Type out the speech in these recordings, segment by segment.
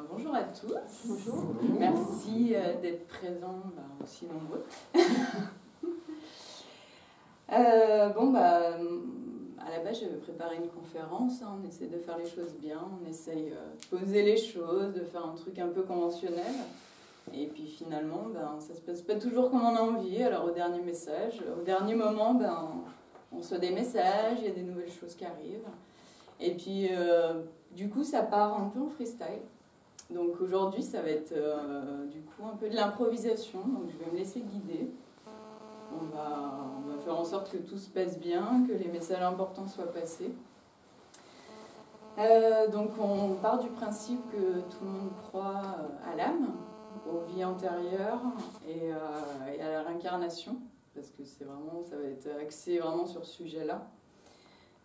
Bonjour à tous. Bonjour. Merci d'être présents aussi nombreux. À la base, j'avais préparé une conférence. On essaie de faire les choses bien. On essaye de poser les choses, de faire un truc un peu conventionnel. Et puis finalement, ça se passe pas toujours comme on a envie. Alors au dernier moment, on reçoit des messages, il y a des nouvelles choses qui arrivent. Et puis, du coup, ça part un peu en freestyle. Donc aujourd'hui, ça va être du coup un peu de l'improvisation. Donc je vais me laisser guider. On va faire en sorte que tout se passe bien, que les messages importants soient passés. Donc on part du principe que tout le monde croit à l'âme, aux vies antérieures et à la réincarnation, parce que ça va être axé vraiment sur ce sujet-là.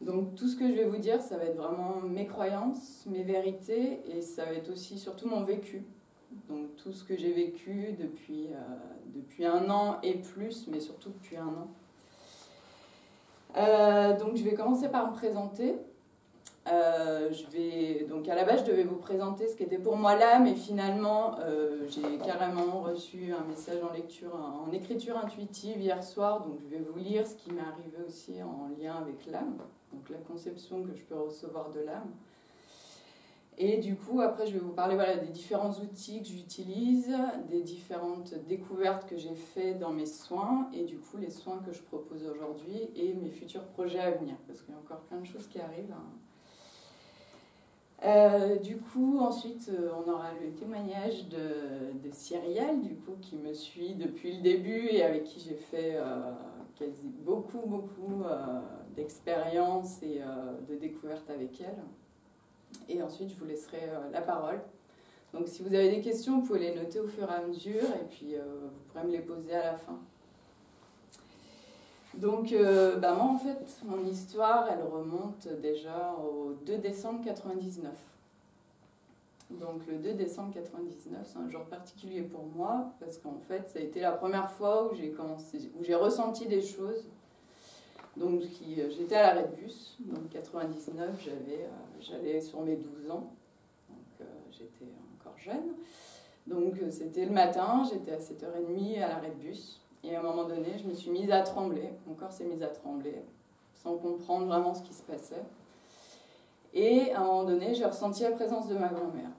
Donc tout ce que je vais vous dire, ça va être vraiment mes croyances, mes vérités, et ça va être aussi surtout mon vécu. Donc tout ce que j'ai vécu depuis 1 an et plus, mais surtout depuis 1 an. Donc je vais commencer par me présenter. Donc à la base, je devais vous présenter ce qu'était pour moi l'âme, et finalement, j'ai carrément reçu un message en écriture intuitive hier soir. Donc je vais vous lire ce qui m'est arrivé aussi en lien avec l'âme, donc la conception que je peux recevoir de l'âme. Et du coup, après, je vais vous parler des différents outils que j'utilise, des différentes découvertes que j'ai faites dans mes soins, et du coup, les soins que je propose aujourd'hui et mes futurs projets à venir, parce qu'il y a encore plein de choses qui arrivent. Du coup, ensuite, on aura le témoignage de Cyrielle, du coup, qui me suit depuis le début et avec qui j'ai fait beaucoup d'expériences et de découvertes avec elle. Et ensuite, je vous laisserai la parole. Donc, si vous avez des questions, vous pouvez les noter au fur et à mesure, et puis vous pourrez me les poser à la fin. Donc, moi, en fait, mon histoire, elle remonte déjà au 2 décembre 99. Donc, le 2 décembre 99, c'est un jour particulier pour moi, parce qu'en fait, ça a été la première fois où j'ai ressenti des choses. Donc, j'étais à l'arrêt de bus. Donc, 99, j'allais sur mes 12 ans. Donc, j'étais encore jeune. Donc, c'était le matin, j'étais à 7h30 à l'arrêt de bus. Et à un moment donné, je me suis mise à trembler. Mon corps s'est mis à trembler, sans comprendre vraiment ce qui se passait. Et à un moment donné, j'ai ressenti la présence de ma grand-mère.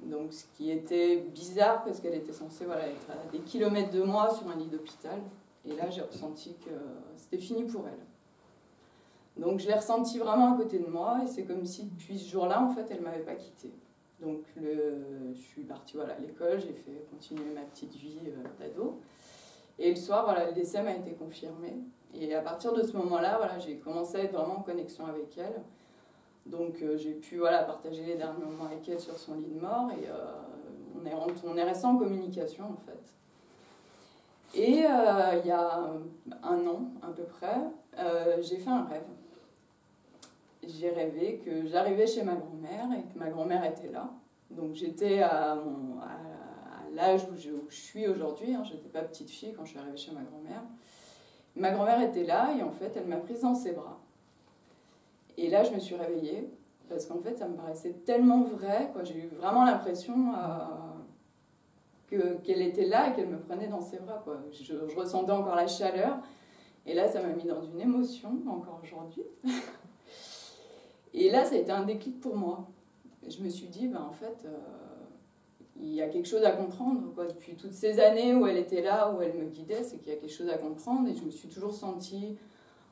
Donc, ce qui était bizarre, parce qu'elle était censée être à des kilomètres de moi sur un lit d'hôpital. Et là, j'ai ressenti que c'était fini pour elle. Donc, je l'ai ressenti vraiment à côté de moi, et c'est comme si depuis ce jour-là, en fait, elle ne m'avait pas quittée. Donc, je suis partie à l'école, j'ai fait continuer ma petite vie d'ado. Et le soir, le décès m'a été confirmé. Et à partir de ce moment-là, j'ai commencé à être vraiment en connexion avec elle. Donc, j'ai pu partager les derniers moments avec elle sur son lit de mort, et on est resté en communication, en fait. Et il y a 1 an, à peu près, j'ai fait un rêve. J'ai rêvé que j'arrivais chez ma grand-mère et que ma grand-mère était là. Donc j'étais à l'âge où je suis aujourd'hui, hein. J'étais pas petite fille quand je suis arrivée chez ma grand-mère. Ma grand-mère était là et en fait elle m'a prise dans ses bras. Et là je me suis réveillée parce qu'en fait ça me paraissait tellement vrai, quoi. J'ai eu vraiment l'impression qu'elle était là et qu'elle me prenait dans ses bras, quoi. Je ressentais encore la chaleur et là ça m'a mis dans une émotion encore aujourd'hui. Et là, ça a été un déclic pour moi. Je me suis dit, en fait, il y a quelque chose à comprendre, quoi. Depuis toutes ces années où elle était là, où elle me guidait, c'est qu'il y a quelque chose à comprendre. Et je me suis toujours sentie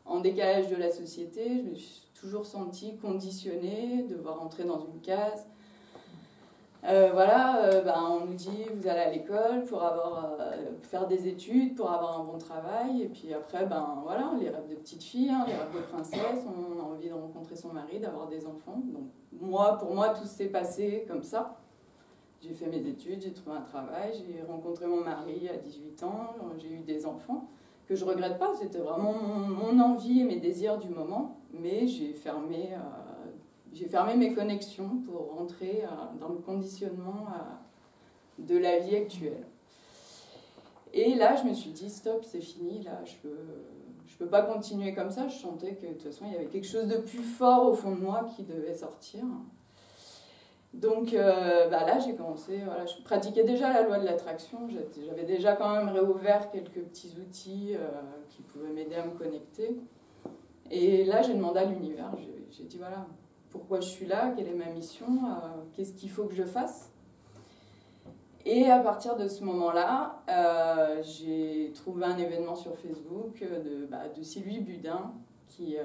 en décalage de la société. Je me suis toujours sentie conditionnée, devoir entrer dans une case. On nous dit, vous allez à l'école pour faire des études, pour avoir un bon travail. Et puis après, les rêves de petite fille, hein, les rêves de princesse, on a envie de rencontrer son mari, d'avoir des enfants. Donc pour moi, tout s'est passé comme ça. J'ai fait mes études, j'ai trouvé un travail, j'ai rencontré mon mari à 18 ans, j'ai eu des enfants, que je ne regrette pas. C'était vraiment mon envie et mes désirs du moment, mais j'ai fermé mes connexions pour rentrer dans le conditionnement de la vie actuelle. Et là, je me suis dit, stop, c'est fini, là, je peux pas continuer comme ça. Je sentais que, de toute façon, il y avait quelque chose de plus fort au fond de moi qui devait sortir. Donc là, j'ai commencé, voilà, je pratiquais déjà la loi de l'attraction, j'avais déjà quand même réouvert quelques petits outils qui pouvaient m'aider à me connecter. Et là, j'ai demandé à l'univers, j'ai dit voilà, pourquoi je suis là, quelle est ma mission, qu'est-ce qu'il faut que je fasse. Et à partir de ce moment-là, j'ai trouvé un événement sur Facebook de Sylvie Budin qui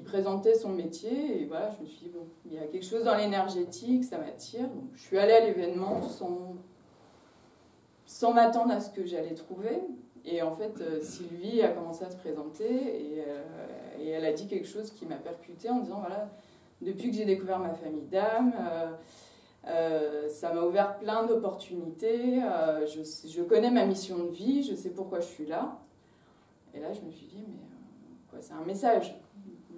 présentait son métier. Et voilà, je me suis dit, bon, il y a quelque chose dans l'énergétique, ça m'attire. Donc, je suis allée à l'événement sans m'attendre à ce que j'allais trouver. Et en fait, Sylvie a commencé à se présenter et elle a dit quelque chose qui m'a percutée en disant, voilà, depuis que j'ai découvert ma famille d'âme, ça m'a ouvert plein d'opportunités, je connais ma mission de vie, je sais pourquoi je suis là. Et là, je me suis dit, mais quoi, c'est un message.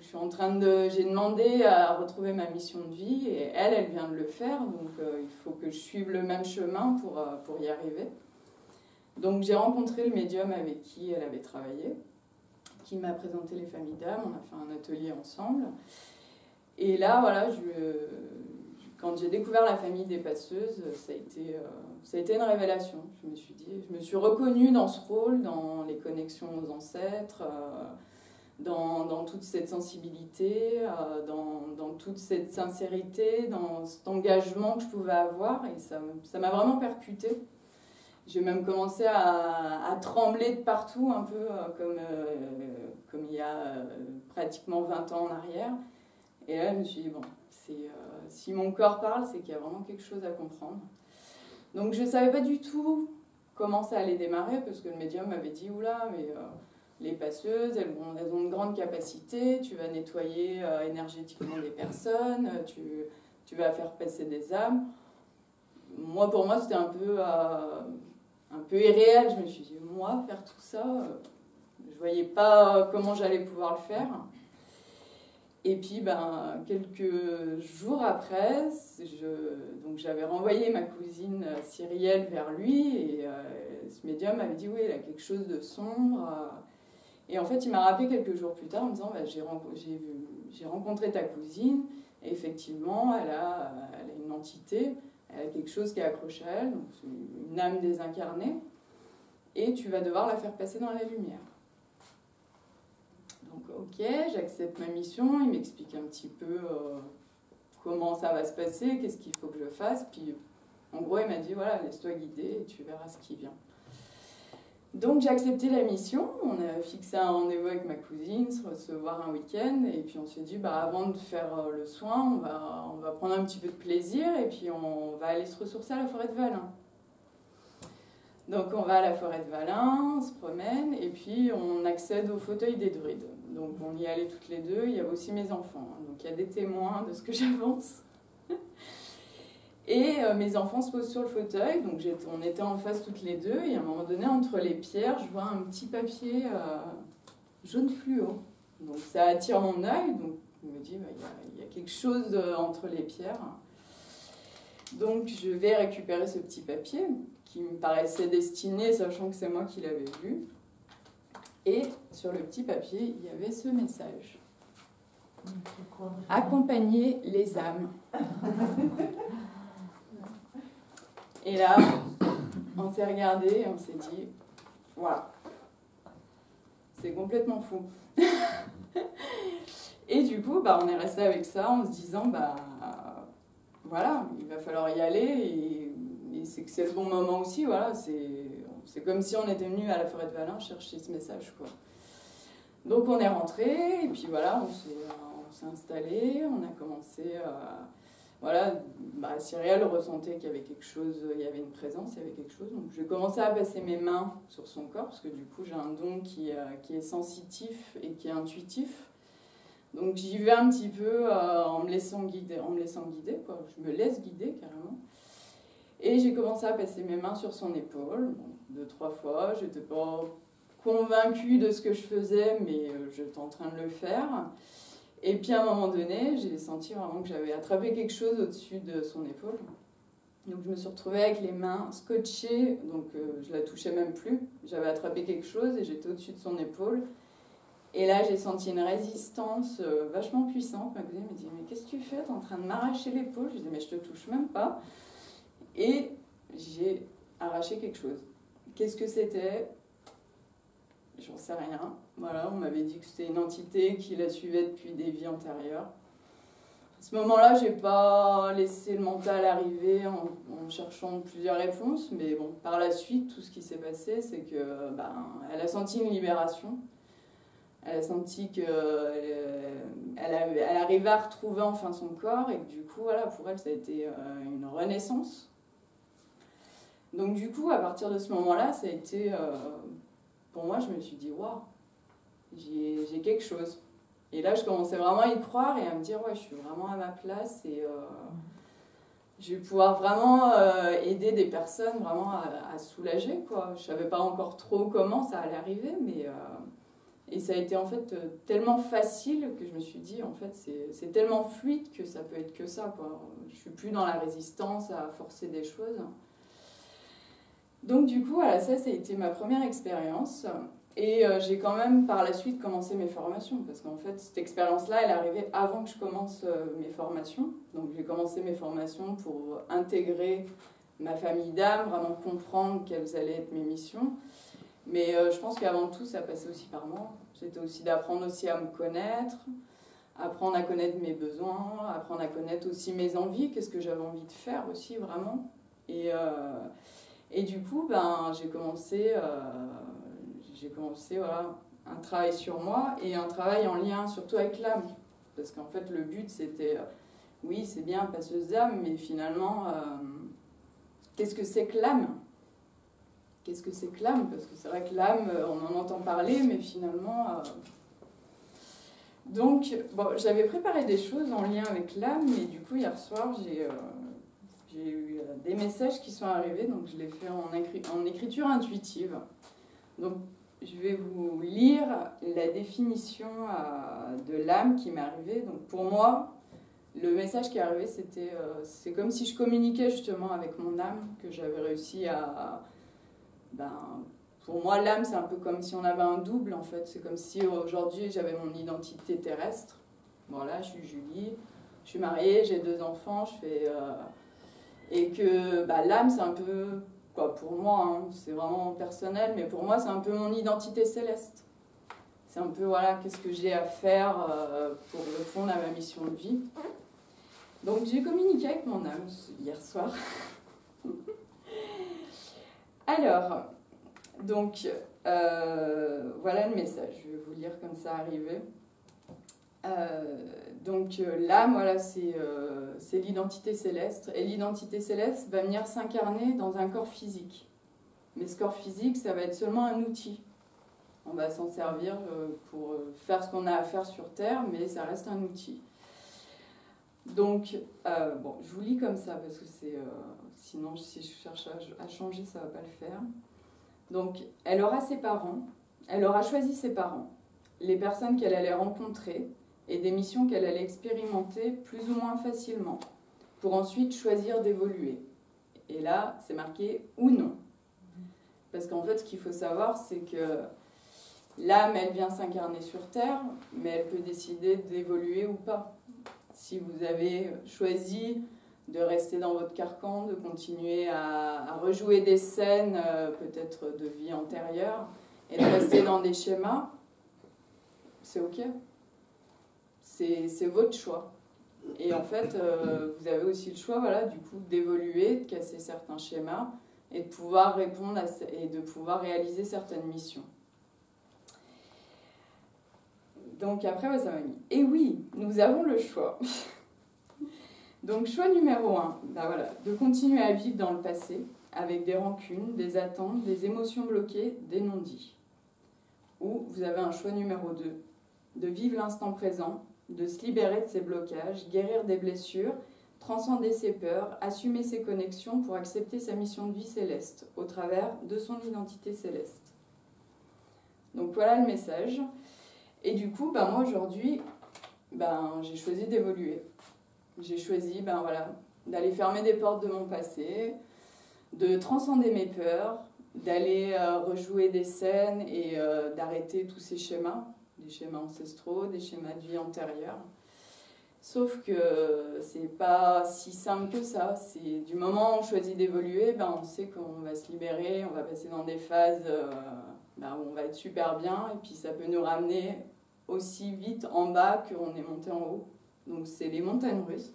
J'ai demandé à retrouver ma mission de vie et elle vient de le faire, donc il faut que je suive le même chemin pour y arriver. Donc j'ai rencontré le médium avec qui elle avait travaillé, qui m'a présenté les familles d'âme, on a fait un atelier ensemble. Et là, voilà, quand j'ai découvert la famille des passeuses, ça a été une révélation. Je me suis reconnue dans ce rôle, dans les connexions aux ancêtres, dans toute cette sensibilité, dans toute cette sincérité, dans cet engagement que je pouvais avoir. Et ça m'a vraiment percutée. J'ai même commencé à trembler de partout, un peu comme il y a pratiquement 20 ans en arrière. Et là, je me suis dit, bon, si mon corps parle, c'est qu'il y a vraiment quelque chose à comprendre. Donc, je ne savais pas du tout comment ça allait démarrer, parce que le médium m'avait dit, oula, mais les passeuses, elles ont une grande capacité, tu vas nettoyer énergétiquement des personnes, tu vas faire passer des âmes. Moi, pour moi, c'était un peu irréel. Je me suis dit, moi, faire tout ça, je ne voyais pas comment j'allais pouvoir le faire. Et puis, quelques jours après, j'avais renvoyé ma cousine Cyrielle vers lui, et ce médium m'avait dit, oui, il a quelque chose de sombre. Et en fait, il m'a rappelé quelques jours plus tard en me disant, j'ai rencontré ta cousine, et effectivement, elle a une entité, elle a quelque chose qui est accroché à elle, donc c'est une âme désincarnée, et tu vas devoir la faire passer dans la lumière. Donc ok, j'accepte ma mission, il m'explique un petit peu comment ça va se passer, qu'est-ce qu'il faut que je fasse, puis en gros il m'a dit voilà, laisse-toi guider et tu verras ce qui vient. Donc j'ai accepté la mission, on a fixé un rendez-vous avec ma cousine, se voir un week-end, et puis on s'est dit avant de faire le soin, on va prendre un petit peu de plaisir, et puis on va aller se ressourcer à la forêt de Valin. Donc on va à la forêt de Valin, on se promène, et puis on accède au fauteuil des druides. Donc on y allait toutes les deux, il y avait aussi mes enfants, donc il y a des témoins de ce que j'avance. Et mes enfants se posent sur le fauteuil, donc on était en face toutes les deux, et à un moment donné, entre les pierres, je vois un petit papier jaune fluo. Donc ça attire mon œil, donc je me dis, il y a quelque chose entre les pierres. Donc je vais récupérer ce petit papier, qui me paraissait destiné, sachant que c'est moi qui l'avais vu. Et sur le petit papier, il y avait ce message. Accompagner les âmes. Et là, on s'est regardé et on s'est dit, voilà, c'est complètement fou. Et du coup, on est resté avec ça en se disant, voilà, il va falloir y aller et c'est que c'est le bon moment aussi, voilà, c'est comme si on était venu à la forêt de Valin chercher ce message, quoi. Donc on est rentré et puis voilà, on s'est installé, on a commencé voilà, Cyrielle ressentait qu'il y avait quelque chose, il y avait une présence, il y avait quelque chose. Donc j'ai commencé à passer mes mains sur son corps, parce que du coup j'ai un don qui est sensitif et qui est intuitif. Donc j'y vais un petit peu en me laissant guider, quoi. Je me laisse guider carrément. Et j'ai commencé à passer mes mains sur son épaule, 2-3 fois. Je n'étais pas convaincue de ce que je faisais, mais j'étais en train de le faire. Et puis à un moment donné, j'ai senti vraiment que j'avais attrapé quelque chose au-dessus de son épaule. Donc je me suis retrouvée avec les mains scotchées, donc je la touchais même plus. J'avais attrapé quelque chose et j'étais au-dessus de son épaule. Et là, j'ai senti une résistance vachement puissante. Ma cousine me dit, mais qu'est-ce que tu fais? T'es en train de m'arracher l'épaule. Je dis, mais je te touche même pas. Et j'ai arraché quelque chose. Qu'est-ce que c'était? J'en sais rien. Voilà, on m'avait dit que c'était une entité qui la suivait depuis des vies antérieures. À ce moment-là, j'ai pas laissé le mental arriver en cherchant plusieurs réponses, mais bon, par la suite, tout ce qui s'est passé, c'est que elle a senti une libération. Elle a senti qu'elle arrivait à retrouver enfin son corps et que du coup, voilà, pour elle, ça a été une renaissance. Donc du coup, à partir de ce moment-là, ça a été, pour moi, je me suis dit, waouh, j'ai quelque chose. Et là, je commençais vraiment à y croire et à me dire, ouais, je suis vraiment à ma place et je vais pouvoir vraiment aider des personnes vraiment à soulager, quoi. Je savais pas encore trop comment ça allait arriver, mais... et ça a été en fait tellement facile que je me suis dit, en fait, c'est tellement fluide que ça peut être que ça, quoi. Je suis plus dans la résistance à forcer des choses. Donc du coup, voilà, ça a été ma première expérience. Et j'ai quand même par la suite commencé mes formations, parce qu'en fait, cette expérience-là, elle est arrivée avant que je commence mes formations. Donc j'ai commencé mes formations pour intégrer ma famille d'âme, vraiment comprendre quelles allaient être mes missions. Mais je pense qu'avant tout, ça passait aussi par moi. C'était aussi d'apprendre aussi à me connaître, apprendre à connaître mes besoins, apprendre à connaître aussi mes envies, qu'est-ce que j'avais envie de faire aussi, vraiment. Et du coup, j'ai commencé voilà, un travail sur moi et un travail en lien surtout avec l'âme. Parce qu'en fait, le but, c'était, oui, c'est bien passeuse d'âme, mais finalement, qu'est-ce que c'est que l'âme? Qu'est-ce que c'est que l'âme? Parce que c'est vrai que l'âme, on en entend parler, mais finalement... Donc, bon, j'avais préparé des choses en lien avec l'âme, mais du coup, hier soir, j'ai eu des messages qui sont arrivés, donc je l'ai fait en écriture intuitive. Donc, je vais vous lire la définition de l'âme qui m'est arrivée. Donc, pour moi, le message qui est arrivé, c'est comme si je communiquais justement avec mon âme, que j'avais réussi à... pour moi, l'âme, c'est un peu comme si on avait un double, en fait. C'est comme si aujourd'hui, j'avais mon identité terrestre. Bon, là, je suis Julie, je suis mariée, j'ai 2 enfants, et que l'âme, c'est un peu... pour moi, hein, c'est vraiment personnel, mais pour moi, c'est un peu mon identité céleste. C'est un peu, voilà, qu'est-ce que j'ai à faire pour répondre à ma mission de vie. Donc, j'ai communiqué avec mon âme hier soir. Alors, donc, voilà le message. Je vais vous lire comme ça arrivé. Donc, l'âme, voilà, c'est l'identité céleste. Et l'identité céleste va venir s'incarner dans un corps physique. Mais ce corps physique, ça va être seulement un outil. On va s'en servir pour faire ce qu'on a à faire sur Terre, mais ça reste un outil. Donc, bon, je vous lis comme ça, parce que sinon, si je cherche à changer, ça ne va pas le faire. Donc, elle aura ses parents, elle aura choisi ses parents, les personnes qu'elle allait rencontrer et des missions qu'elle allait expérimenter plus ou moins facilement, pour ensuite choisir d'évoluer. Et là, c'est marqué « ou non ». Parce qu'en fait, ce qu'il faut savoir, c'est que l'âme, elle vient s'incarner sur Terre, mais elle peut décider d'évoluer ou pas. Si vous avez choisi de rester dans votre carcan, de continuer à rejouer des scènes, peut-être de vie antérieure, et de rester dans des schémas, c'est ok. C'est votre choix. Et en fait, vous avez aussi le choix, voilà, du coup, d'évoluer, de casser certains schémas, et de pouvoir répondre et de pouvoir réaliser certaines missions. Donc après, ça m'a mis. Et oui, nous avons le choix. Donc choix numéro 1, voilà, de continuer à vivre dans le passé, avec des rancunes, des attentes, des émotions bloquées, des non-dits. Ou vous avez un choix numéro 2, de vivre l'instant présent, de se libérer de ses blocages, guérir des blessures, transcender ses peurs, assumer ses connexions pour accepter sa mission de vie céleste, au travers de son identité céleste. Donc voilà le message. Et du coup, moi aujourd'hui, j'ai choisi d'évoluer. J'ai choisi voilà, d'aller fermer des portes de mon passé, de transcender mes peurs, d'aller rejouer des scènes et d'arrêter tous ces schémas. des schémas ancestraux, des schémas de vie antérieure. Sauf que c'est pas si simple que ça. C'est du moment où on choisit d'évoluer, ben on sait qu'on va se libérer, on va passer dans des phases où on va être super bien, et puis ça peut nous ramener aussi vite en bas qu'on est monté en haut. Donc c'est les montagnes russes.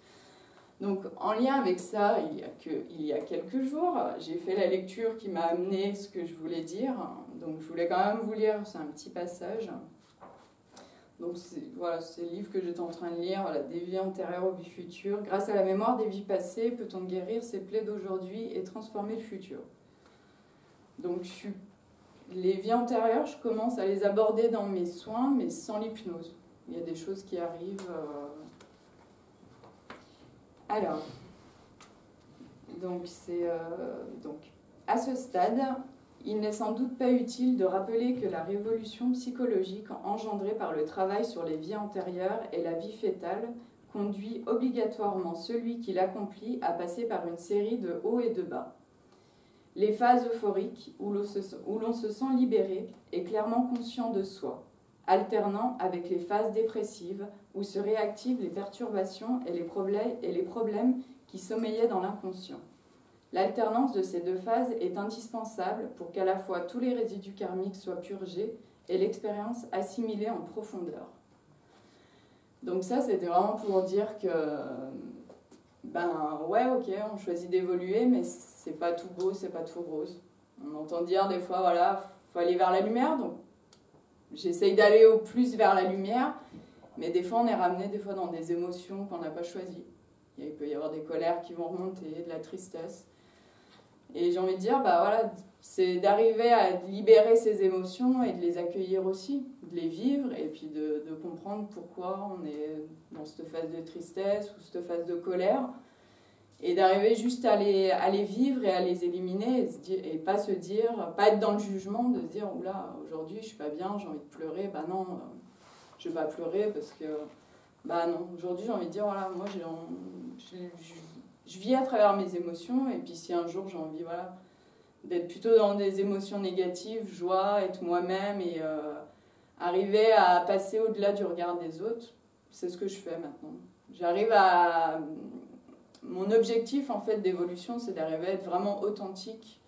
Donc en lien avec ça, il y a quelques jours, j'ai fait la lecture qui m'a amené ce que je voulais dire. Donc je voulais quand même vous lire, c'est un petit passage. Donc voilà, c'est le livre que j'étais en train de lire, voilà, des vies antérieures aux vies futures. Grâce à la mémoire des vies passées, peut-on guérir ses plaies d'aujourd'hui et transformer le futur? Donc les vies antérieures, je commence à les aborder dans mes soins, mais sans l'hypnose. Il y a des choses qui arrivent. Alors, donc à ce stade, il n'est sans doute pas utile de rappeler que la révolution psychologique engendrée par le travail sur les vies antérieures et la vie fœtale conduit obligatoirement celui qui l'accomplit à passer par une série de hauts et de bas. Les phases euphoriques où l'on se sent libéré et clairement conscient de soi, alternant avec les phases dépressives où se réactivent les perturbations et les problèmes qui sommeillaient dans l'inconscient. L'alternance de ces deux phases est indispensable pour qu'à la fois tous les résidus karmiques soient purgés et l'expérience assimilée en profondeur. Donc ça, c'était vraiment pour dire que, on choisit d'évoluer, mais c'est pas tout beau, c'est pas tout rose. On entend dire des fois, voilà, faut aller vers la lumière, donc j'essaye d'aller au plus vers la lumière, mais des fois on est ramené dans des émotions qu'on n'a pas choisies. Il peut y avoir des colères qui vont remonter, de la tristesse. Et j'ai envie de dire, c'est d'arriver à libérer ces émotions et de les accueillir aussi, de les vivre et puis de comprendre pourquoi on est dans cette phase de tristesse ou cette phase de colère. Et d'arriver juste à les vivre et à les éliminer et pas se dire, pas être dans le jugement, de se dire, oula, aujourd'hui je suis pas bien, j'ai envie de pleurer, non, je vais pas pleurer parce que, non, aujourd'hui j'ai envie de dire, voilà, moi je vis à travers mes émotions, et puis si un jour j'ai envie d'être plutôt dans des émotions négatives, joie, être moi-même et arriver à passer au-delà du regard des autres, c'est ce que je fais maintenant. Mon objectif en fait d'évolution, c'est d'arriver à être vraiment authentique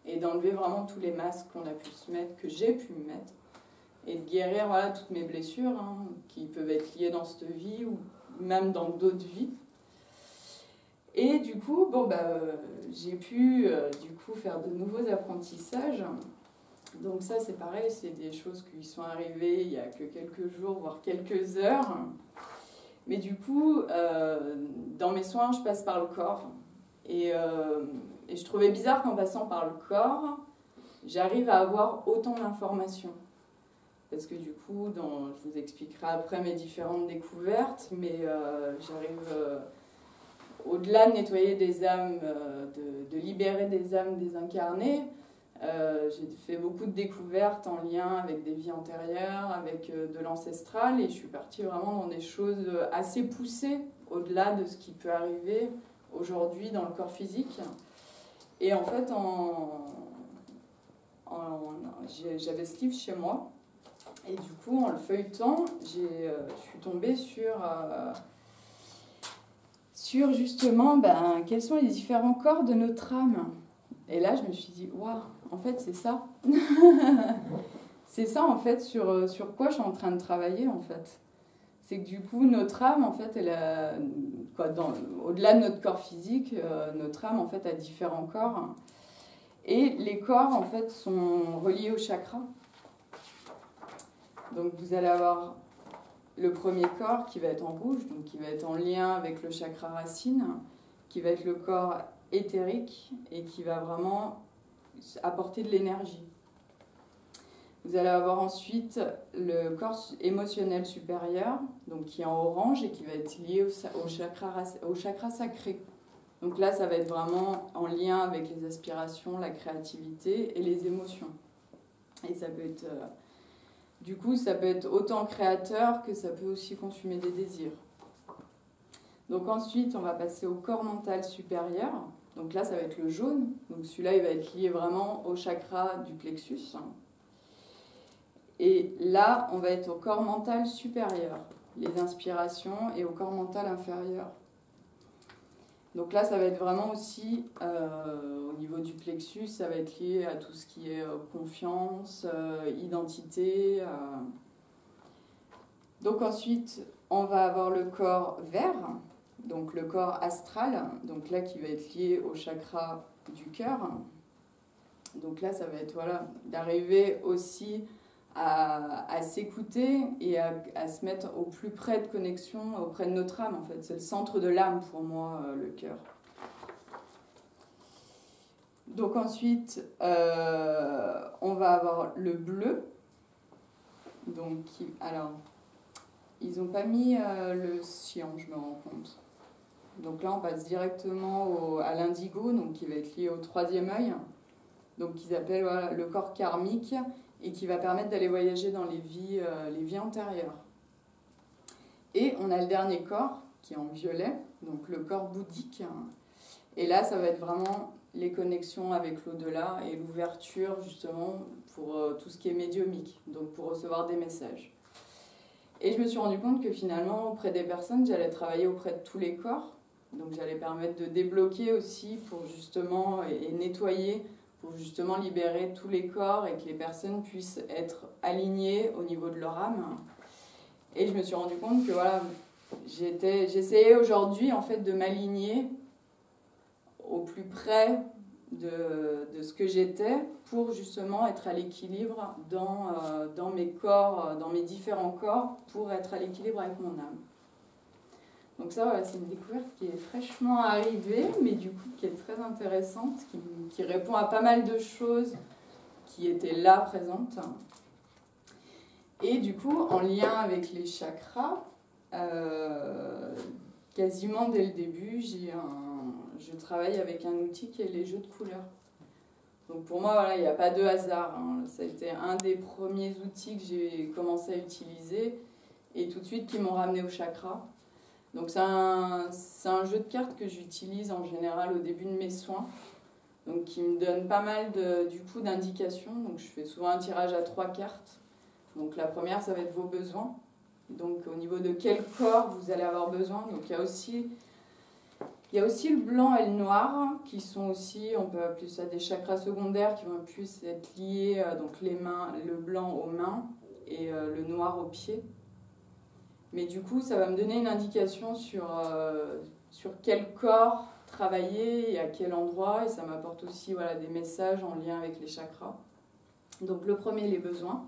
et d'enlever vraiment tous les masques qu'on a pu se mettre, que j'ai pu me mettre, et de guérir toutes mes blessures qui peuvent être liées dans cette vie ou même dans d'autres vies. Et du coup, j'ai pu faire de nouveaux apprentissages. Donc ça, c'est pareil, c'est des choses qui sont arrivées il y a que quelques jours, voire quelques heures. Mais du coup, dans mes soins, je passe par le corps. Et je trouvais bizarre qu'en passant par le corps, j'arrive à avoir autant d'informations. Parce que du coup, je vous expliquerai après mes différentes découvertes, mais j'arrive... au-delà de nettoyer des âmes, de libérer des âmes désincarnées, j'ai fait beaucoup de découvertes en lien avec des vies antérieures, avec de l'ancestral, et je suis partie vraiment dans des choses assez poussées, au-delà de ce qui peut arriver aujourd'hui dans le corps physique. Et en fait, j'avais ce livre chez moi, et du coup, en le feuilletant, je suis tombée sur justement quels sont les différents corps de notre âme. Et là, je me suis dit, waouh, en fait, c'est ça. C'est ça, en fait, sur quoi je suis en train de travailler, en fait. C'est que du coup, notre âme, en fait, au-delà de notre corps physique, notre âme, en fait, a différents corps. Et les corps, en fait, sont reliés au chakra. Donc, vous allez avoir le premier corps qui va être en rouge, donc qui va être en lien avec le chakra racine, qui va être le corps éthérique et qui va vraiment apporter de l'énergie. Vous allez avoir ensuite le corps émotionnel supérieur, donc qui est en orange et qui va être lié au chakra sacré. Donc là, ça va être vraiment en lien avec les aspirations, la créativité et les émotions. Et ça peut être... Du coup, ça peut être autant créateur que ça peut aussi consumer des désirs. Donc ensuite, on va passer au corps mental supérieur. Donc là, ça va être le jaune. Donc celui-là, il va être lié vraiment au chakra du plexus. Et là, on va être au corps mental supérieur, les inspirations, et au corps mental inférieur. Donc là, ça va être vraiment aussi, au niveau du plexus, ça va être lié à tout ce qui est confiance, identité. Donc ensuite, on va avoir le corps vert, donc le corps astral, donc là qui va être lié au chakra du cœur. Donc là, ça va être voilà, d'arriver aussi à s'écouter et à se mettre au plus près de connexion auprès de notre âme en fait. C'est le centre de l'âme pour moi, le cœur. Donc ensuite, on va avoir le bleu. Donc, alors, ils n'ont pas mis le cyan, je me rends compte. Donc là, on passe directement à l'indigo, donc qui va être lié au troisième œil. Donc qu'ils appellent voilà, le corps karmique et qui va permettre d'aller voyager dans les vies antérieures. Et on a le dernier corps qui est en violet, donc le corps bouddhique. Et là, ça va être vraiment les connexions avec l'au-delà et l'ouverture justement pour tout ce qui est médiumique, donc pour recevoir des messages. Et je me suis rendu compte que finalement, auprès des personnes, j'allais travailler auprès de tous les corps. Donc j'allais permettre de débloquer aussi pour justement et nettoyer, pour justement libérer tous les corps et que les personnes puissent être alignées au niveau de leur âme. Et je me suis rendu compte que voilà, j'essayais aujourd'hui en fait de m'aligner au plus près de ce que j'étais pour justement être à l'équilibre dans mes corps, dans mes différents corps, pour être à l'équilibre avec mon âme. Donc ça, voilà, c'est une découverte qui est fraîchement arrivée, mais du coup qui est très intéressante, qui répond à pas mal de choses qui étaient là présentes. Et du coup, en lien avec les chakras, quasiment dès le début, je travaille avec un outil qui est les jeux de couleurs. Donc pour moi, voilà, il n'y a pas de hasard. Hein. Ça a été un des premiers outils que j'ai commencé à utiliser et tout de suite qui m'ont ramené au chakra. Donc c'est un jeu de cartes que j'utilise en général au début de mes soins, donc qui me donne pas mal d'indications. Donc je fais souvent un tirage à 3 cartes. Donc la première, ça va être vos besoins. Donc au niveau de quel corps vous allez avoir besoin. Donc il y a aussi le blanc et le noir qui sont aussi, on peut appeler ça des chakras secondaires qui vont plus être liés, donc les mains, le blanc aux mains et le noir aux pieds. Mais du coup, ça va me donner une indication sur quel corps travailler et à quel endroit. Et ça m'apporte aussi voilà, des messages en lien avec les chakras. Donc le premier, les besoins.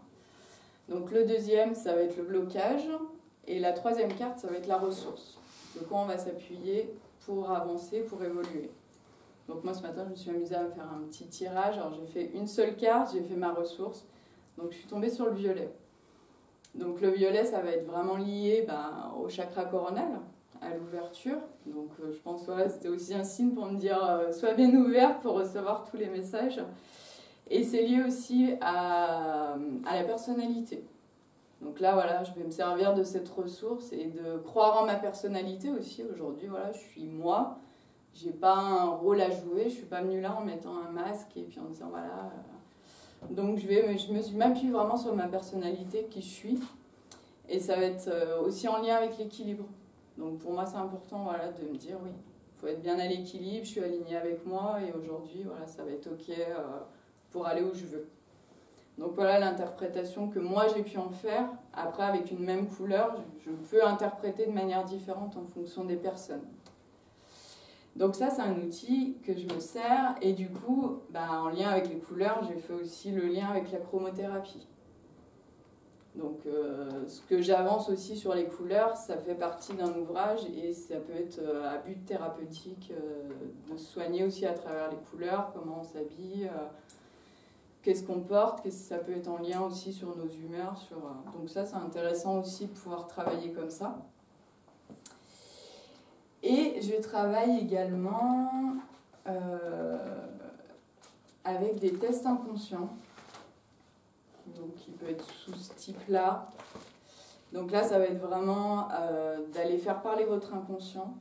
Donc le deuxième, ça va être le blocage. Et la troisième carte, ça va être la ressource. De quoi on va s'appuyer pour avancer, pour évoluer. Donc moi, ce matin, je me suis amusée à me faire un petit tirage. Alors j'ai fait une seule carte, j'ai fait ma ressource. Donc je suis tombée sur le violet. Donc le violet, ça va être vraiment lié au chakra coronal, à l'ouverture. Donc je pense que voilà, c'était aussi un signe pour me dire sois bien ouverte pour recevoir tous les messages. Et c'est lié aussi à la personnalité. Donc là, voilà, je vais me servir de cette ressource et de croire en ma personnalité aussi. Aujourd'hui, voilà, je suis moi. J'ai pas un rôle à jouer. Je suis pas venue là en mettant un masque et puis en disant voilà... Donc je m'appuie vraiment sur ma personnalité, qui je suis. Et ça va être aussi en lien avec l'équilibre. Donc pour moi c'est important voilà, de me dire oui, il faut être bien à l'équilibre, je suis alignée avec moi et aujourd'hui voilà, ça va être ok pour aller où je veux. Donc voilà l'interprétation que moi j'ai pu en faire. Après avec une même couleur, je peux interpréter de manière différente en fonction des personnes. Donc ça, c'est un outil que je me sers. Et du coup, en lien avec les couleurs, j'ai fait aussi le lien avec la chromothérapie. Donc ce que j'avance aussi sur les couleurs, ça fait partie d'un ouvrage et ça peut être à but thérapeutique de se soigner aussi à travers les couleurs, comment on s'habille, qu'est-ce qu'on porte, ça peut être en lien aussi sur nos humeurs. Donc ça, c'est intéressant aussi de pouvoir travailler comme ça. Et je travaille également avec des tests inconscients, donc qui peut être sous ce type-là. Donc là, ça va être vraiment d'aller faire parler votre inconscient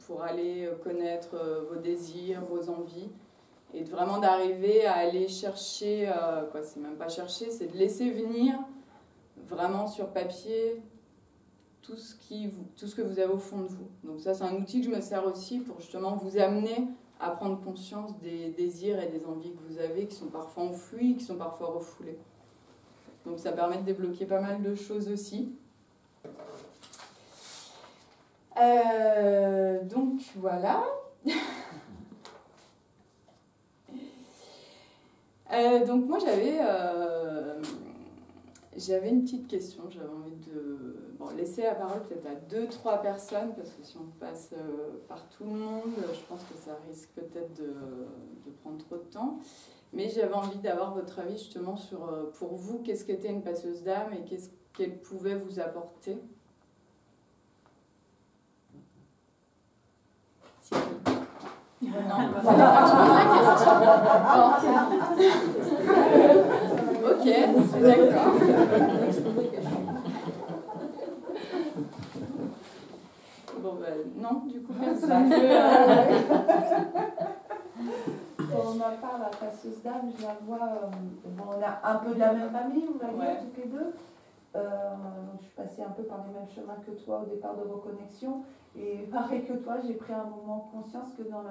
pour aller connaître vos désirs, vos envies, Et vraiment d'arriver à aller chercher, c'est même pas chercher, c'est de laisser venir vraiment sur papier tout ce que vous avez au fond de vous. Donc ça, c'est un outil que je me sers aussi pour justement vous amener à prendre conscience des désirs et des envies que vous avez, qui sont parfois enfouis, qui sont parfois refoulés. Donc ça permet de débloquer pas mal de choses aussi. Donc voilà. Donc moi j'avais une petite question, j'avais envie de laisser la parole peut-être à 2-3 personnes, parce que si on passe par tout le monde, je pense que ça risque peut-être de prendre trop de temps. Mais j'avais envie d'avoir votre avis justement sur, pour vous, qu'est-ce qu'était une passeuse d'âme et qu'est-ce qu'elle pouvait vous apporter. Si non, voilà, je pose la question. Ok, d'accord. Bon, non, du coup, personne. Pour ma part, la passeuse d'âme, je la vois. On a un peu de la même famille, on va dire, toutes les deux. Donc je suis passée un peu par les mêmes chemins que toi au départ de reconnexion. Et pareil que toi, j'ai pris un moment conscience que dans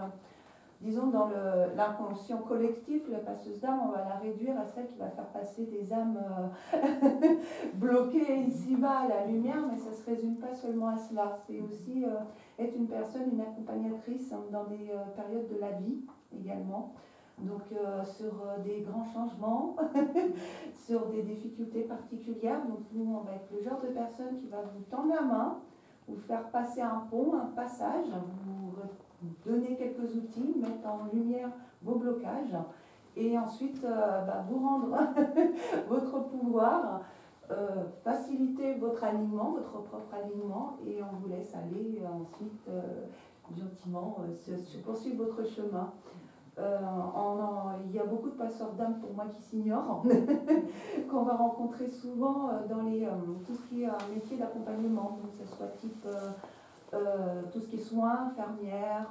l'inconscient collectif, la passeuse d'âme, on va la réduire à celle qui va faire passer des âmes bloquées ici-bas à la lumière, mais ça ne se résume pas seulement à cela. C'est aussi être une personne, une accompagnatrice dans des périodes de la vie également. Donc sur des grands changements, sur des difficultés particulières. Donc nous, on va être le genre de personne qui va vous tendre la main, vous faire passer un pont, un passage, vous donner quelques outils, mettre en lumière vos blocages et ensuite vous rendre votre pouvoir, faciliter votre alignement, votre propre alignement, et on vous laisse aller ensuite gentiment poursuivre votre chemin. Il y a beaucoup de passeurs d'âme pour moi qui s'ignorent, qu'on va rencontrer souvent dans tout ce qui est un métier d'accompagnement, donc que ce soit type tout ce qui est soins, infirmières,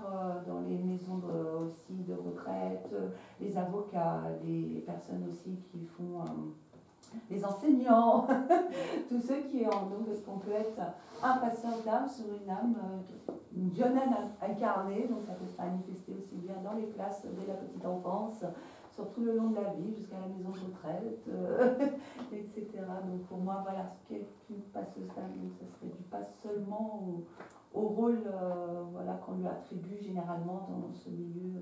dans les maisons aussi de retraite, les avocats, les personnes aussi qui font les enseignants, tous ceux qui ont donc, parce qu'on peut être un passeur d'âme sur une âme, une jeune âme incarnée, donc ça peut se manifester aussi bien dans les classes dès la petite enfance, sur tout le long de la vie, jusqu'à la maison de retraite, etc. Donc pour moi, voilà, ce qu'est une passeuse d'âme, donc ça se réduit pas seulement au rôle qu'on lui attribue généralement dans ce milieu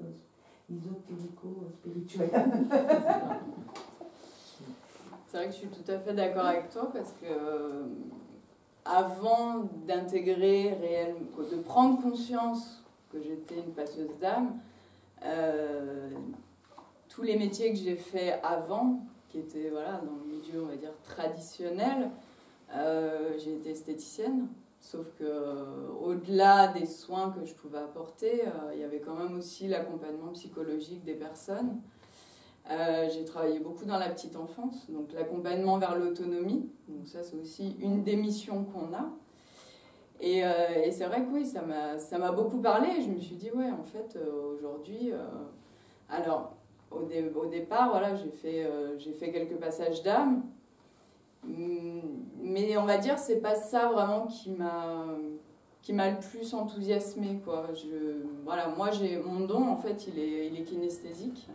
ésotérico-spirituel. C'est vrai que je suis tout à fait d'accord avec toi, parce que avant d'intégrer réellement, de prendre conscience que j'étais une passeuse d'âme, tous les métiers que j'ai faits avant, qui étaient dans le milieu, on va dire, traditionnel, j'ai été esthéticienne. Sauf qu'au-delà des soins que je pouvais apporter, il y avait quand même aussi l'accompagnement psychologique des personnes. J'ai travaillé beaucoup dans la petite enfance, donc l'accompagnement vers l'autonomie. Donc ça, c'est aussi une des missions qu'on a. Et c'est vrai que oui, ça m'a beaucoup parlé. Je me suis dit, ouais, en fait, aujourd'hui... alors, au départ, j'ai fait quelques passages d'âme. Mais on va dire c'est pas ça vraiment qui m'a le plus enthousiasmée, quoi. Moi mon don en fait il est kinesthésique,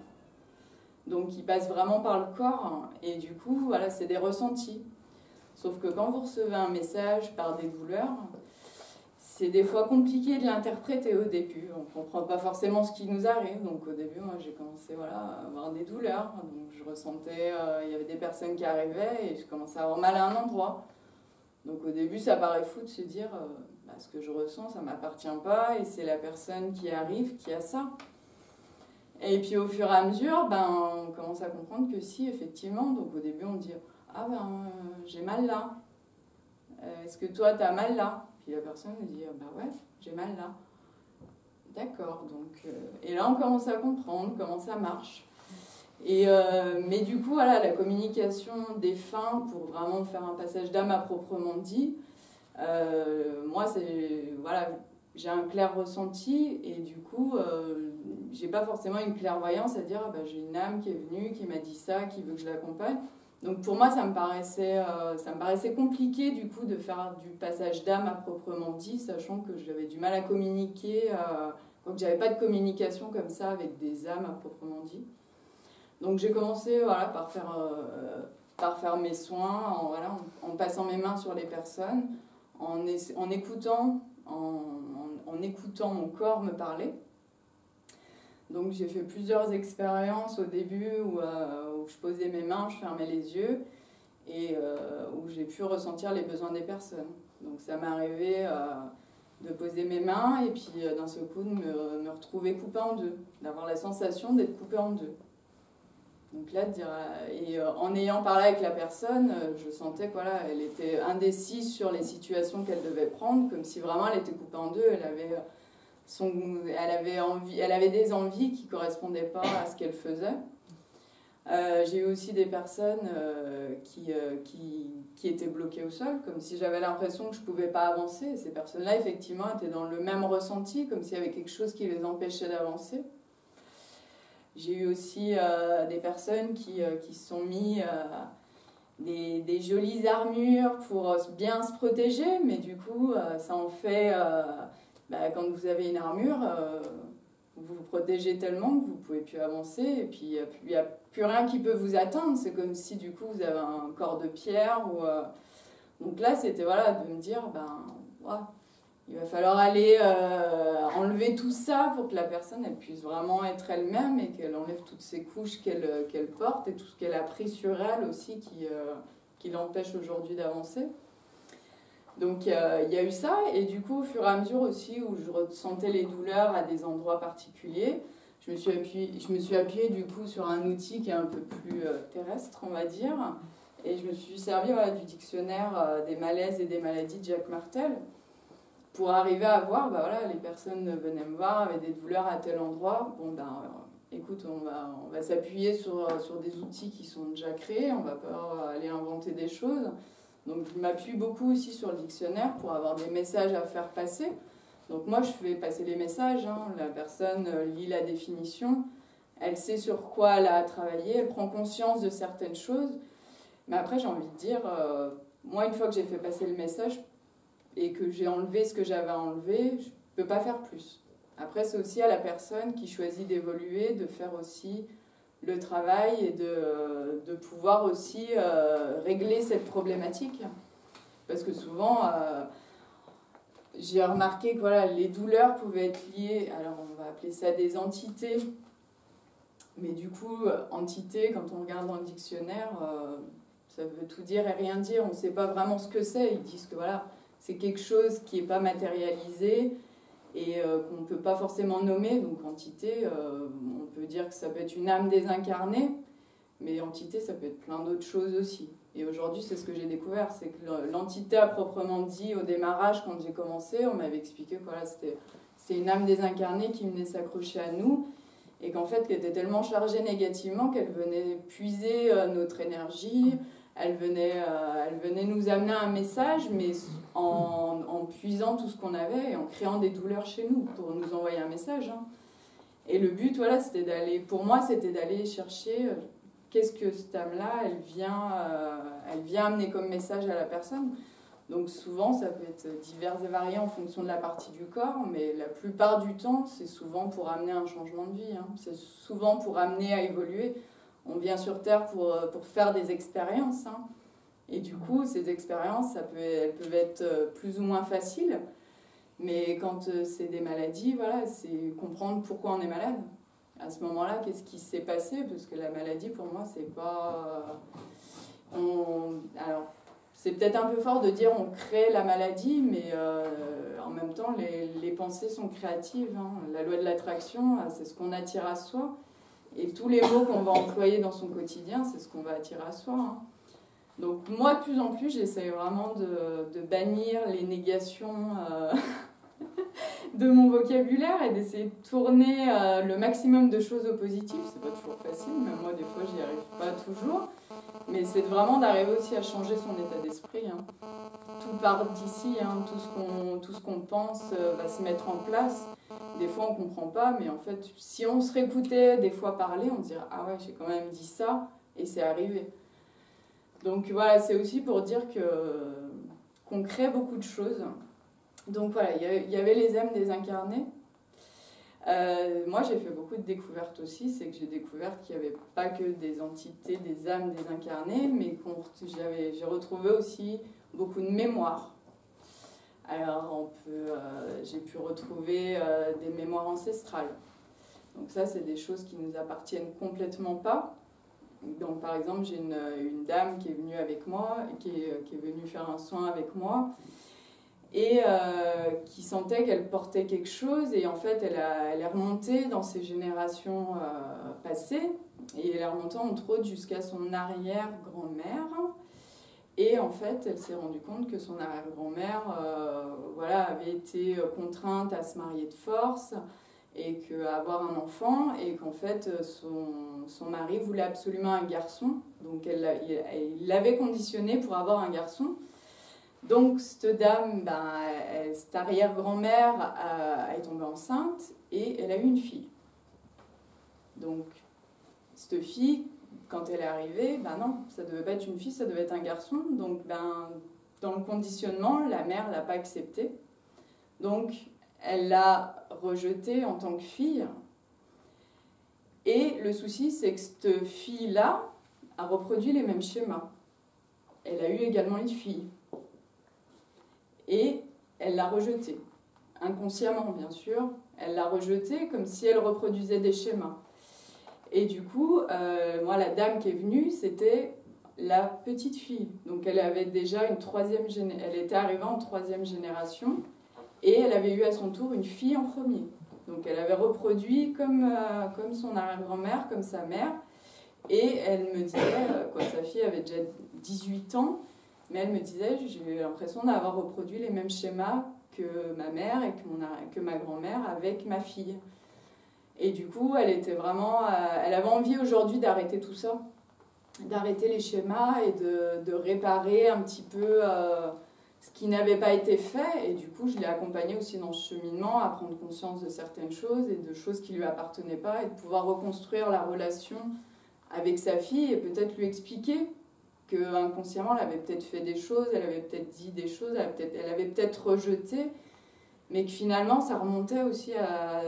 donc il passe vraiment par le corps, et du coup c'est des ressentis. Sauf que quand vous recevez un message par des douleurs, c'est des fois compliqué de l'interpréter au début. On ne comprend pas forcément ce qui nous arrive. Donc au début, moi, j'ai commencé à avoir des douleurs. Donc je ressentais, il y avait des personnes qui arrivaient et je commençais à avoir mal à un endroit. Donc au début, ça paraît fou de se dire, ce que je ressens, ça ne m'appartient pas et c'est la personne qui arrive qui a ça. Et puis au fur et à mesure, on commence à comprendre que si, effectivement. Donc au début, on dit, j'ai mal là. Est-ce que toi, tu as mal là ? Puis la personne me dit, ouais, j'ai mal là. D'accord, donc... et là, on commence à comprendre comment ça marche. Mais du coup, la communication des fins, pour vraiment faire un passage d'âme à proprement dit, moi, j'ai un clair ressenti et du coup, j'ai pas forcément une clairvoyance à dire ah, bah, j'ai une âme qui est venue, qui m'a dit ça, qui veut que je l'accompagne. Donc pour moi, ça me paraissait compliqué du coup de faire du passage d'âme à proprement dit, sachant que j'avais du mal à communiquer, donc j'avais pas de communication comme ça avec des âmes à proprement dit. Donc j'ai commencé voilà, par faire mes soins, en passant mes mains sur les personnes, en écoutant mon corps me parler. Donc j'ai fait plusieurs expériences au début où je posais mes mains, je fermais les yeux et où j'ai pu ressentir les besoins des personnes. Donc ça m'est arrivé de poser mes mains et puis d'un seul coup de me retrouver coupée en deux, d'avoir la sensation d'être coupée en deux. Donc là, en ayant parlé avec la personne, je sentais que voilà, elle était indécise sur les situations qu'elle devait prendre, comme si vraiment elle était coupée en deux. Elle avait des envies qui ne correspondaient pas à ce qu'elle faisait. J'ai eu aussi des personnes qui étaient bloquées au sol, comme si j'avais l'impression que je ne pouvais pas avancer. Et ces personnes-là, effectivement, étaient dans le même ressenti, comme s'il y avait quelque chose qui les empêchait d'avancer. J'ai eu aussi des personnes qui se sont mis des jolies armures pour bien se protéger, mais du coup, ça en fait... quand vous avez une armure, vous vous protégez tellement que vous ne pouvez plus avancer, et puis il n'y a plus rien qui peut vous atteindre. C'est comme si, du coup, vous avez un corps de pierre. Donc là, c'était voilà, de me dire, il va falloir aller enlever tout ça pour que la personne elle puisse vraiment être elle-même et qu'elle enlève toutes ces couches qu'elle porte et tout ce qu'elle a pris sur elle aussi qui l'empêche aujourd'hui d'avancer. Donc il y a eu ça et du coup au fur et à mesure aussi où je ressentais les douleurs à des endroits particuliers, je me suis appuyée du coup sur un outil qui est un peu plus terrestre on va dire et je me suis servi du dictionnaire des malaises et des maladies de Jacques Martel pour arriver à voir, les personnes venaient me voir, avaient des douleurs à tel endroit. Écoute, on va s'appuyer sur des outils qui sont déjà créés, on va pas aller inventer des choses. Donc je m'appuie beaucoup aussi sur le dictionnaire pour avoir des messages à faire passer. Donc moi je fais passer les messages, la personne lit la définition, elle sait sur quoi elle a travaillé, elle prend conscience de certaines choses. Mais après j'ai envie de dire, moi une fois que j'ai fait passer le message, et que j'ai enlevé ce que j'avais à enlever, je ne peux pas faire plus. Après, c'est aussi à la personne qui choisit d'évoluer, de faire aussi le travail et de pouvoir aussi régler cette problématique. Parce que souvent, j'ai remarqué que les douleurs pouvaient être liées, alors on va appeler ça des entités, mais du coup, entité, quand on regarde dans le dictionnaire, ça veut tout dire et rien dire, on ne sait pas vraiment ce que c'est. Ils disent que c'est quelque chose qui n'est pas matérialisé et qu'on ne peut pas forcément nommer. Donc entité, on peut dire que ça peut être une âme désincarnée, mais entité, ça peut être plein d'autres choses aussi. Et aujourd'hui, c'est ce que j'ai découvert, c'est que l'entité à proprement dit, au démarrage, quand j'ai commencé, on m'avait expliqué que c'est une âme désincarnée qui venait s'accrocher à nous et qu'en fait, qu'elle était tellement chargée négativement qu'elle venait puiser notre énergie. Elle venait nous amener un message, mais en puisant tout ce qu'on avait et en créant des douleurs chez nous pour nous envoyer un message. Et le but, pour moi, c'était d'aller chercher qu'est-ce que cette âme-là, elle vient amener comme message à la personne. Donc souvent, ça peut être divers et varié en fonction de la partie du corps, mais la plupart du temps, c'est souvent pour amener un changement de vie. C'est souvent pour amener à évoluer. On vient sur Terre pour faire des expériences. Et du coup, ces expériences, elles peuvent être plus ou moins faciles. Mais quand c'est des maladies, c'est comprendre pourquoi on est malade. À ce moment-là, qu'est-ce qui s'est passé? Parce que la maladie, pour moi, c'est pas... Alors, c'est peut-être un peu fort de dire on crée la maladie, mais en même temps, les pensées sont créatives. La loi de l'attraction, c'est ce qu'on attire à soi. Et tous les mots qu'on va employer dans son quotidien, c'est ce qu'on va attirer à soi. Donc moi, de plus en plus, j'essaie vraiment de bannir les négations de mon vocabulaire et d'essayer de tourner le maximum de choses au positif. C'est pas toujours facile, même moi des fois j'y arrive pas toujours. Mais c'est vraiment d'arriver aussi à changer son état d'esprit. Hein. Tout part d'ici, hein. Tout ce qu'on pense va se mettre en place. Des fois on comprend pas, mais en fait si on se réécoutait des fois parler, on se dirait ah ouais j'ai quand même dit ça et c'est arrivé. Donc voilà, c'est aussi pour dire qu'on crée beaucoup de choses. Donc voilà, il y avait les âmes désincarnées. Moi, j'ai fait beaucoup de découvertes aussi. C'est que j'ai découvert qu'il n'y avait pas que des entités, des âmes désincarnées, mais j'ai retrouvé aussi beaucoup de mémoires. Alors, j'ai pu retrouver des mémoires ancestrales. Donc ça, c'est des choses qui nous appartiennent complètement pas. Donc, par exemple, j'ai une dame qui est venue avec moi, qui est venue faire un soin avec moi, et qui sentait qu'elle portait quelque chose, et en fait elle est remontée dans ses générations passées, et elle est remontée entre autres jusqu'à son arrière-grand-mère, et en fait elle s'est rendue compte que son arrière-grand-mère voilà, avait été contrainte à se marier de force, et avoir un enfant, et qu'en fait son mari voulait absolument un garçon, donc il l'avait conditionné pour avoir un garçon. Donc, cette dame, cette arrière-grand-mère est tombée enceinte et elle a eu une fille. Donc, cette fille, quand elle est arrivée, non, ça ne devait pas être une fille, ça devait être un garçon. Donc, dans le conditionnement, la mère ne l'a pas accepté. Donc, elle l'a rejetée en tant que fille. Et le souci, c'est que cette fille-là a reproduit les mêmes schémas. Elle a eu également une fille. Et elle l'a rejetée, inconsciemment bien sûr, elle l'a rejetée comme si elle reproduisait des schémas. Et du coup, moi la dame qui est venue, c'était la petite fille. Donc elle avait déjà elle était arrivée en 3e génération, et elle avait eu à son tour une fille en premier. Donc elle avait reproduit comme son arrière-grand-mère, comme sa mère, et elle me disait, sa fille avait déjà 18 ans, mais elle me disait, j'ai eu l'impression d'avoir reproduit les mêmes schémas que ma mère et que ma grand-mère avec ma fille. Et du coup, elle avait envie aujourd'hui d'arrêter tout ça, d'arrêter les schémas et de réparer un petit peu ce qui n'avait pas été fait. Et du coup, je l'ai accompagnée aussi dans ce cheminement à prendre conscience de certaines choses et de choses qui ne lui appartenaient pas, et de pouvoir reconstruire la relation avec sa fille et peut-être lui expliquer qu'inconsciemment, elle avait peut-être fait des choses, elle avait peut-être dit des choses, elle avait peut-être rejeté, mais que finalement, ça remontait aussi à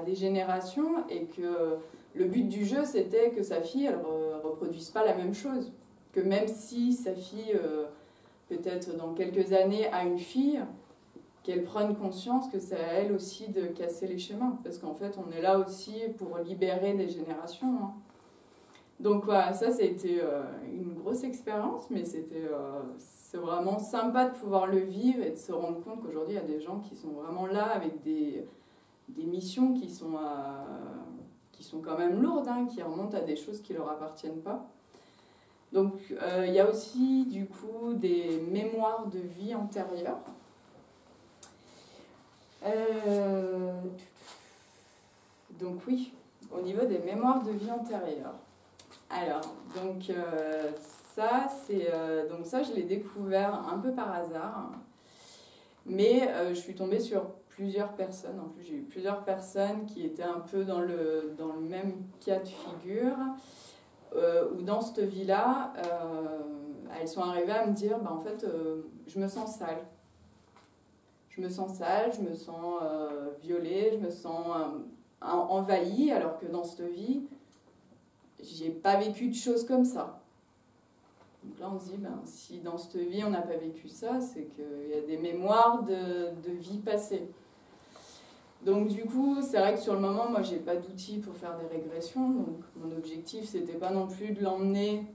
des générations, et que le but du jeu, c'était que sa fille, elle ne reproduise pas la même chose. Que même si sa fille, peut-être dans quelques années, a une fille, qu'elle prenne conscience que c'est à elle aussi de casser les schémas. Parce qu'en fait, on est là aussi pour libérer des générations, hein. Donc voilà, ça c'était une grosse expérience, mais c'est vraiment sympa de pouvoir le vivre et de se rendre compte qu'aujourd'hui il y a des gens qui sont vraiment là avec des missions qui sont quand même lourdes, hein, qui remontent à des choses qui ne leur appartiennent pas. Donc il y a aussi du coup des mémoires de vie antérieure. Donc oui, au niveau des mémoires de vie antérieure. Alors, donc ça, je l'ai découvert un peu par hasard, mais je suis tombée sur plusieurs personnes. En plus, j'ai eu plusieurs personnes qui étaient un peu dans le même cas de figure, où dans cette vie-là, elles sont arrivées à me dire, en fait, je me sens sale. Je me sens sale, je me sens violée, je me sens envahie, alors que dans cette vie, j'ai pas vécu de choses comme ça. Donc là, on se dit, si dans cette vie, on n'a pas vécu ça, c'est qu'il y a des mémoires de vie passée. Donc du coup, c'est vrai que sur le moment, moi, j'ai pas d'outils pour faire des régressions. Donc mon objectif, c'était pas non plus de l'emmener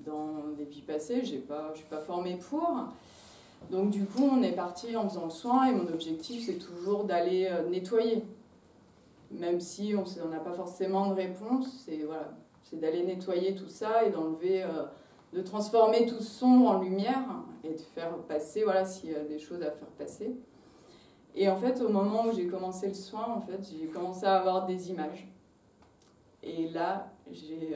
dans des vies passées. Je suis pas formée pour. Donc du coup, on est parti en faisant le soin, et mon objectif, c'est toujours d'aller nettoyer. Même si on n'a pas forcément de réponse, c'est d'aller nettoyer tout ça et d'enlever, de transformer tout ce sombre en lumière et de faire passer, s'il y a des choses à faire passer. Et en fait, au moment où j'ai commencé le soin, en fait, j'ai commencé à avoir des images. Et là, je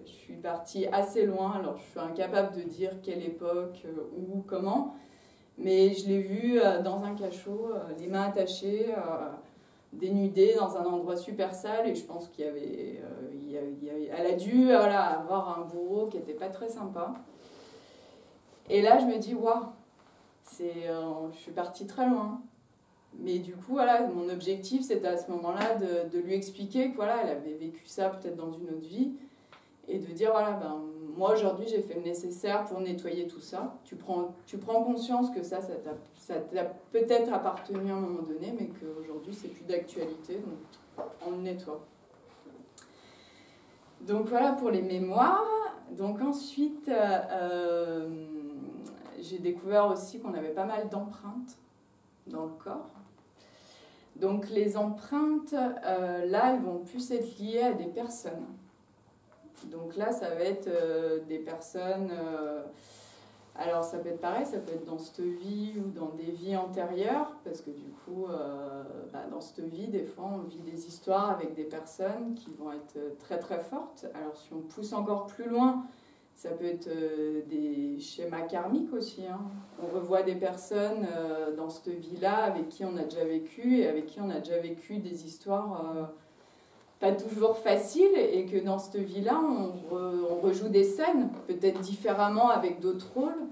suis partie assez loin. Alors, je suis incapable de dire quelle époque, où, comment. Mais je l'ai vue dans un cachot, les mains attachées, dénudée dans un endroit super sale. Et je pense qu'il y avait, elle a dû avoir un bourreau qui n'était pas très sympa. Et là, je me dis, waouh, je suis partie très loin. Mais du coup, voilà, mon objectif, c'était à ce moment-là de lui expliquer que voilà, elle avait vécu ça peut-être dans une autre vie. Et de dire, voilà, ben, moi aujourd'hui, j'ai fait le nécessaire pour nettoyer tout ça. Tu prends conscience que ça t'a peut-être appartenu à un moment donné, mais qu'aujourd'hui, c'est plus d'actualité, donc on le nettoie. Donc voilà pour les mémoires. Donc ensuite, j'ai découvert aussi qu'on avait pas mal d'empreintes dans le corps. Donc les empreintes, là, elles vont plus être liées à des personnes. Donc là, ça va être des personnes... alors ça peut être pareil, ça peut être dans cette vie ou dans des vies antérieures, parce que du coup, dans cette vie, des fois, on vit des histoires avec des personnes qui vont être très très fortes. Alors si on pousse encore plus loin, ça peut être des schémas karmiques aussi. Hein. On revoit des personnes dans cette vie-là avec qui on a déjà vécu et avec qui on a déjà vécu des histoires pas toujours faciles et que dans cette vie-là, on rejoue des scènes, peut-être différemment avec d'autres rôles,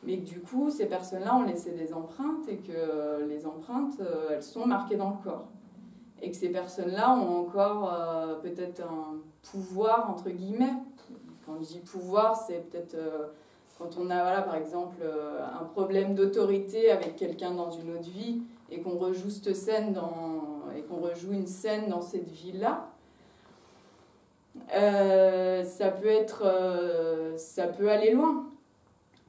mais que du coup, ces personnes-là ont laissé des empreintes et que les empreintes, elles sont marquées dans le corps. Et que ces personnes-là ont encore peut-être un pouvoir, entre guillemets. Quand je dis pouvoir, c'est peut-être quand on a, voilà, par exemple, un problème d'autorité avec quelqu'un dans une autre vie et qu'on rejoue cette scène et qu'on rejoue une scène dans cette vie-là. Ça peut aller loin.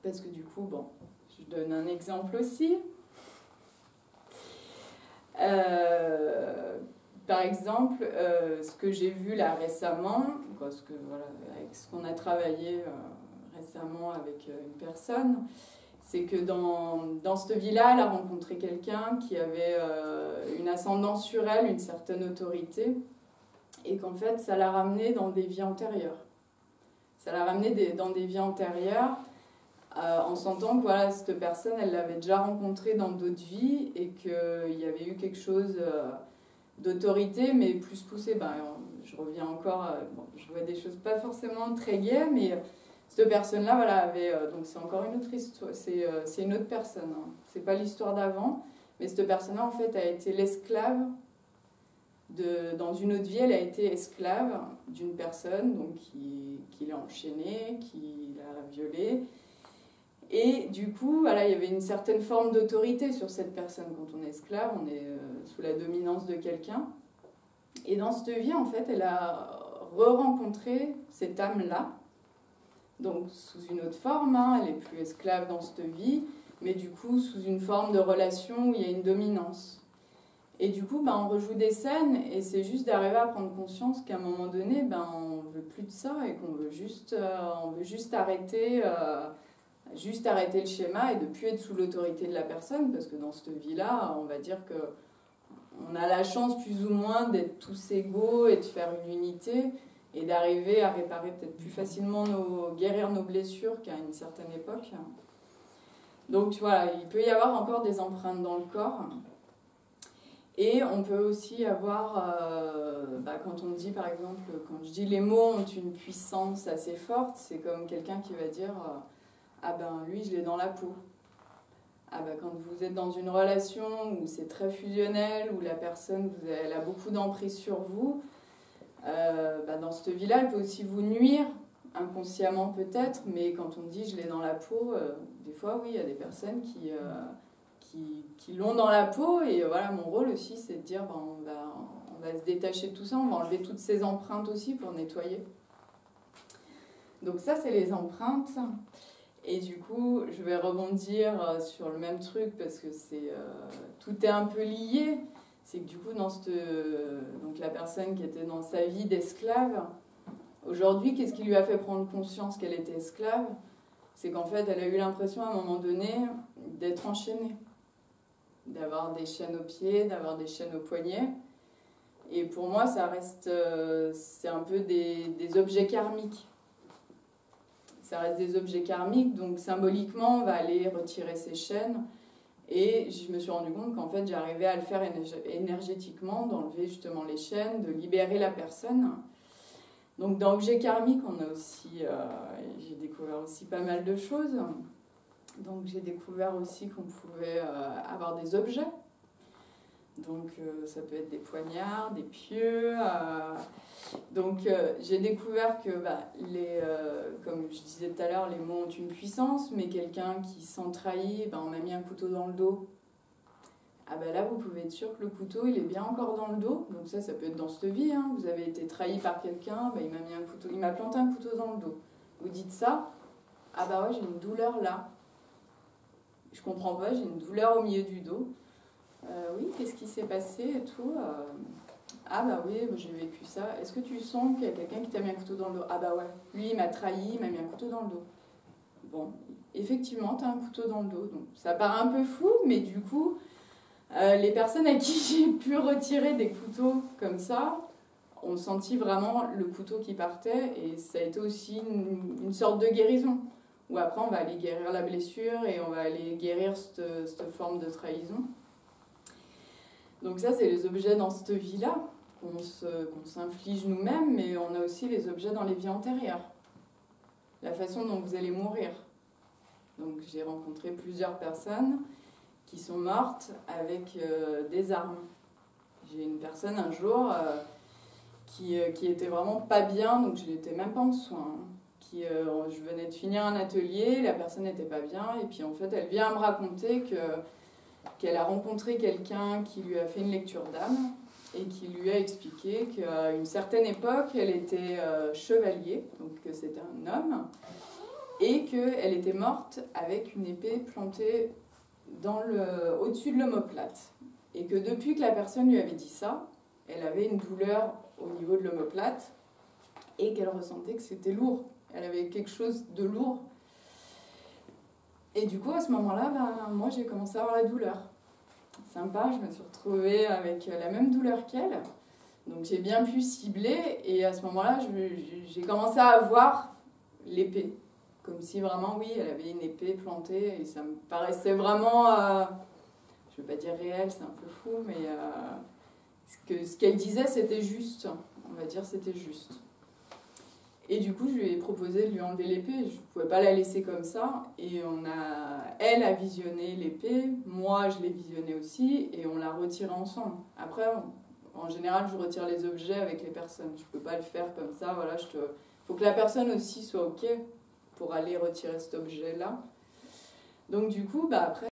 Parce que du coup, bon, je donne un exemple aussi. Par exemple, ce que j'ai vu là récemment, avec ce qu'on a travaillé récemment avec une personne, c'est que dans cette vie-là, elle a rencontré quelqu'un qui avait une ascendance sur elle, une certaine autorité, et qu'en fait, ça l'a ramené dans des vies antérieures. Ça l'a ramené dans des vies antérieures, en sentant que voilà, cette personne, elle l'avait déjà rencontrée dans d'autres vies, et qu'il y avait eu quelque chose d'autorité, mais plus poussé. Je reviens encore, je vois des choses pas forcément très gaies, mais cette personne-là, voilà, avait, donc c'est encore une autre histoire, c'est une autre personne, hein. C'est pas l'histoire d'avant, mais cette personne-là, en fait, a été l'esclave, dans une autre vie, elle a été esclave d'une personne donc, qui l'a enchaînée, qui l'a violée. Et du coup, voilà, il y avait une certaine forme d'autorité sur cette personne. Quand on est esclave, on est sous la dominance de quelqu'un. Et dans cette vie, en fait, elle a re-rencontré cette âme-là, donc sous une autre forme, hein, elle n'est plus esclave dans cette vie, mais du coup sous une forme de relation où il y a une dominance. Et du coup, on rejoue des scènes et c'est juste d'arriver à prendre conscience qu'à un moment donné, on ne veut plus de ça et qu'on veut juste arrêter le schéma et de ne plus être sous l'autorité de la personne, parce que dans cette vie-là, on va dire qu'on a la chance plus ou moins d'être tous égaux et de faire une unité et d'arriver à réparer peut-être plus facilement guérir nos blessures qu'à une certaine époque. Donc voilà, il peut y avoir encore des empreintes dans le corps. Et on peut aussi avoir, quand on dit par exemple, quand je dis les mots ont une puissance assez forte, c'est comme quelqu'un qui va dire lui je l'ai dans la peau. Quand vous êtes dans une relation où c'est très fusionnel, où la personne elle a beaucoup d'emprise sur vous, dans cette vie-là, elle peut aussi vous nuire, inconsciemment peut-être, mais quand on dit je l'ai dans la peau, des fois oui, il y a des personnes qui l'ont dans la peau, et voilà, mon rôle aussi c'est de dire on va se détacher de tout ça, on va enlever toutes ces empreintes aussi pour nettoyer. Donc ça c'est les empreintes, et du coup je vais rebondir sur le même truc parce que tout est un peu lié. C'est que du coup donc la personne qui était dans sa vie d'esclave, aujourd'hui qu'est-ce qui lui a fait prendre conscience qu'elle était esclave? C'est qu'en fait elle a eu l'impression à un moment donné d'être enchaînée. d'avoir des chaînes aux pieds, d'avoir des chaînes aux poignets. Et pour moi, ça reste, c'est un peu des objets karmiques. Ça reste des objets karmiques, donc symboliquement, on va aller retirer ces chaînes. Et je me suis rendu compte qu'en fait, j'arrivais à le faire énergétiquement, d'enlever justement les chaînes, de libérer la personne. Donc dans objets karmiques, on a aussi, j'ai découvert aussi pas mal de choses. Donc j'ai découvert aussi qu'on pouvait avoir des objets. Donc ça peut être des poignards, des pieux. Donc j'ai découvert que, comme je disais tout à l'heure, les mots ont une puissance, mais quelqu'un qui se sent trahi, on m'a mis un couteau dans le dos. Ah ben là, vous pouvez être sûr que le couteau, il est bien encore dans le dos. Donc ça peut être dans cette vie. Hein. Vous avez été trahi par quelqu'un, il m'a mis un couteau, il m'a planté un couteau dans le dos. Vous dites ça, ah bah ouais, j'ai une douleur là. Je comprends pas, j'ai une douleur au milieu du dos. Oui, qu'est-ce qui s'est passé et tout Ah bah oui, j'ai vécu ça. Est-ce que tu sens qu'il y a quelqu'un qui t'a mis un couteau dans le dos? Ah bah ouais, lui il m'a trahi, il m'a mis un couteau dans le dos. Bon, effectivement, t'as un couteau dans le dos. Donc ça paraît un peu fou, mais du coup, les personnes à qui j'ai pu retirer des couteaux comme ça ont senti vraiment le couteau qui partait, et ça a été aussi une sorte de guérison. Où après on va aller guérir la blessure et on va aller guérir cette forme de trahison. Donc ça, c'est les objets dans cette vie-là qu'on s'inflige nous-mêmes, mais on a aussi les objets dans les vies antérieures. La façon dont vous allez mourir. Donc j'ai rencontré plusieurs personnes qui sont mortes avec des armes. J'ai une personne un jour qui était vraiment pas bien, donc je n'étais même pas en soins. Je venais de finir un atelier, la personne n'était pas bien, et puis en fait elle vient me raconter qu'elle a rencontré quelqu'un qui lui a fait une lecture d'âme et qui lui a expliqué qu'à une certaine époque, elle était chevalier, donc que c'était un homme, et qu'elle était morte avec une épée plantée au-dessus de l'omoplate. Et que depuis que la personne lui avait dit ça, elle avait une douleur au niveau de l'omoplate et qu'elle ressentait que c'était lourd. Elle avait quelque chose de lourd. Et du coup, à ce moment-là, moi, j'ai commencé à avoir la douleur. Sympa, je me suis retrouvée avec la même douleur qu'elle. Donc j'ai bien pu cibler, et à ce moment-là, j'ai commencé à voir l'épée. Comme si vraiment, oui, elle avait une épée plantée, et ça me paraissait vraiment, je ne veux pas dire réel, c'est un peu fou, mais ce qu'elle disait, c'était juste. On va dire, c'était juste. Et du coup, je lui ai proposé de lui enlever l'épée. Je ne pouvais pas la laisser comme ça. Et elle a visionné l'épée, moi je l'ai visionnée aussi, et on l'a retirée ensemble. Après, en général, je retire les objets avec les personnes. Je ne peux pas le faire comme ça. Voilà, faut que la personne aussi soit OK pour aller retirer cet objet-là. Donc du coup, après,